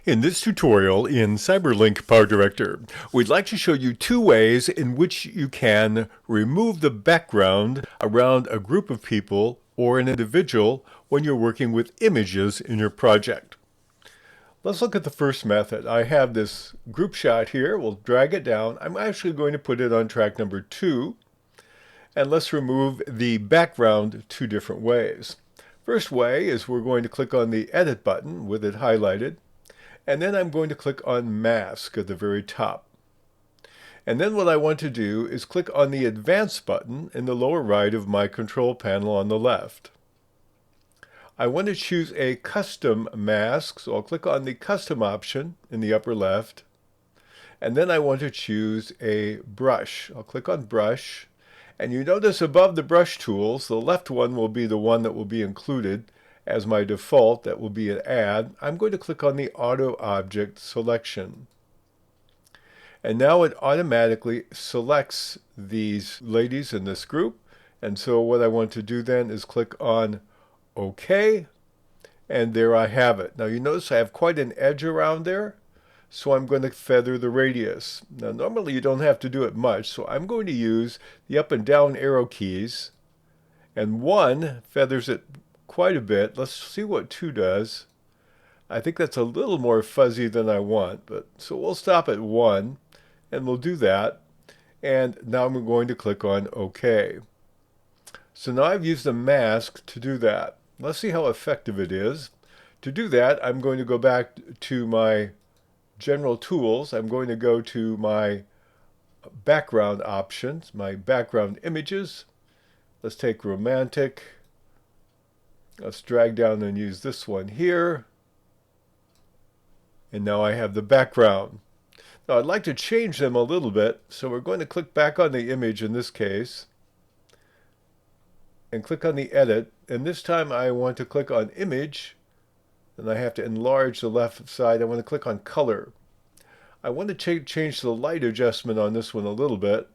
In this tutorial in CyberLink PowerDirector, we'd like to show you two ways in which you can remove the background around a group of people or an individual when you're working with images in your project. Let's look at the first method. I have this group shot here. We'll drag it down. I'm actually going to put it on track number 2. And let's remove the background two different ways. First way is we're going to click on the Edit button with it highlighted. And then I'm going to click on Mask at the very top. And then what I want to do is click on the Advanced button in the lower right of my control panel on the left. I want to choose a custom mask, so I'll click on the Custom option in the upper left. And then I want to choose a brush. I'll click on Brush. And you notice above the brush tools, the left one will be the one that will be included as my default. That will be an add. I'm going to click on the Auto Object selection. And now it automatically selects these ladies in this group. And so what I want to do then is click on OK. And there I have it. Now you notice I have quite an edge around there. So I'm going to feather the radius. Now normally you don't have to do it much, so I'm going to use the up and down arrow keys. And 1 feathers it quite a bit. Let's see what 2 does. I think that's a little more fuzzy than I want, but so we'll stop at 1 and we'll do that. And now I'm going to click on OK. So now I've used a mask to do that. Let's see how effective it is. To do that, I'm going to go back to my General Tools. I'm going to go to my background options, my background images. Let's take romantic. Let's drag down and use this one here. And now I have the background. Now I'd like to change them a little bit, so we're going to click back on the image in this case and click on the edit, and this time I want to click on image, and I have to enlarge the left side. I want to click on color. I want to change the light adjustment on this one a little bit.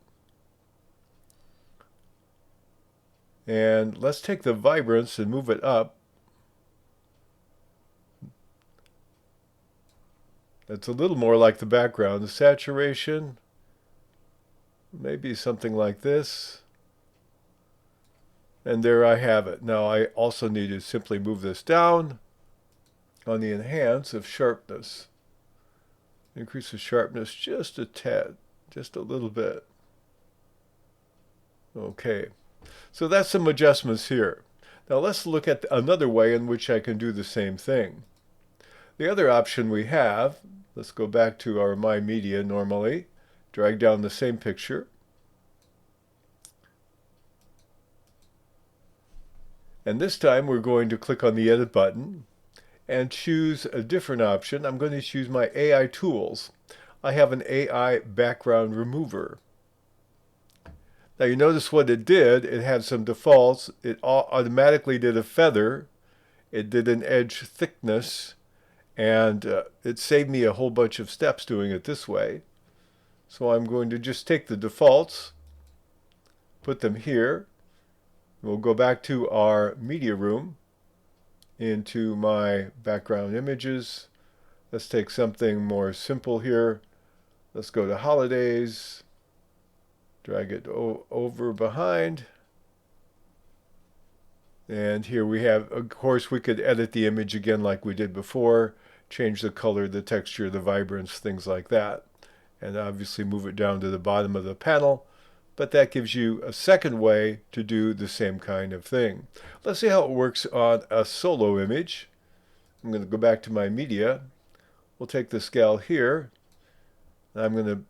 And let's take the vibrance and move it up. That's a little more like the background. The saturation, maybe something like this. And there I have it. Now I also need to simply move this down on the enhance of sharpness. Increase the sharpness just a tad, just a little bit. Okay, so that's some adjustments here. Now let's look at another way in which I can do the same thing. The other option we have, let's go back to our My Media normally, drag down the same picture. And this time we're going to click on the Edit button and choose a different option. I'm going to choose my AI tools. I have an AI background remover. Now you notice what it did. It had some defaults. It automatically did a feather. It did an edge thickness. And it saved me a whole bunch of steps doing it this way. So I'm going to just take the defaults, put them here. We'll go back to our media room, into my background images. Let's take something more simple here. Let's go to holidays, drag it over behind. And here we have, of course, we could edit the image again like we did before, change the color, the texture, the vibrance, things like that. And obviously move it down to the bottom of the panel. But that gives you a second way to do the same kind of thing. Let's see how it works on a solo image. I'm going to go back to my media. We'll take this gal here. I'm going to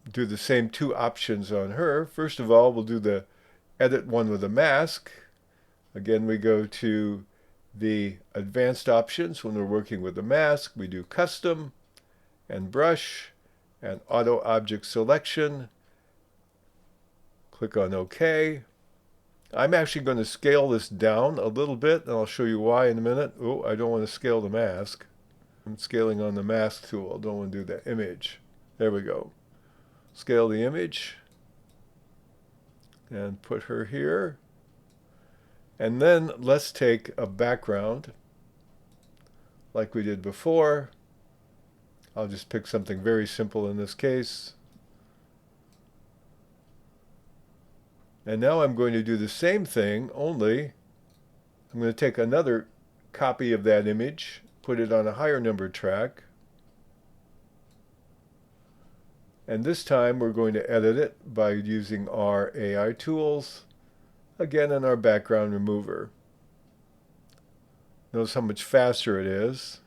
do the same 2 options on her. First of all, we'll do the edit one with a mask. Again, we go to the advanced options. When we're working with a mask, we do custom and brush and auto object selection. Click on OK. I'm actually going to scale this down a little bit, and I'll show you why in a minute. Oh, I don't want to scale the mask. I'm scaling on the mask tool. I don't want to do the image. There we go. Scale the image and put her here. And then let's take a background like we did before. I'll just pick something very simple in this case. And now I'm going to do the same thing, only I'm going to take another copy of that image, put it on a higher number track, and this time we're going to edit it by using our AI tools, again in our background remover. Notice how much faster it is.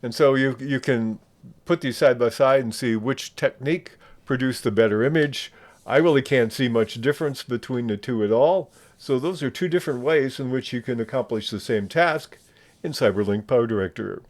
And so you can put these side by side and see which technique produced the better image. I really can't see much difference between the two at all. So those are two different ways in which you can accomplish the same task in CyberLink PowerDirector.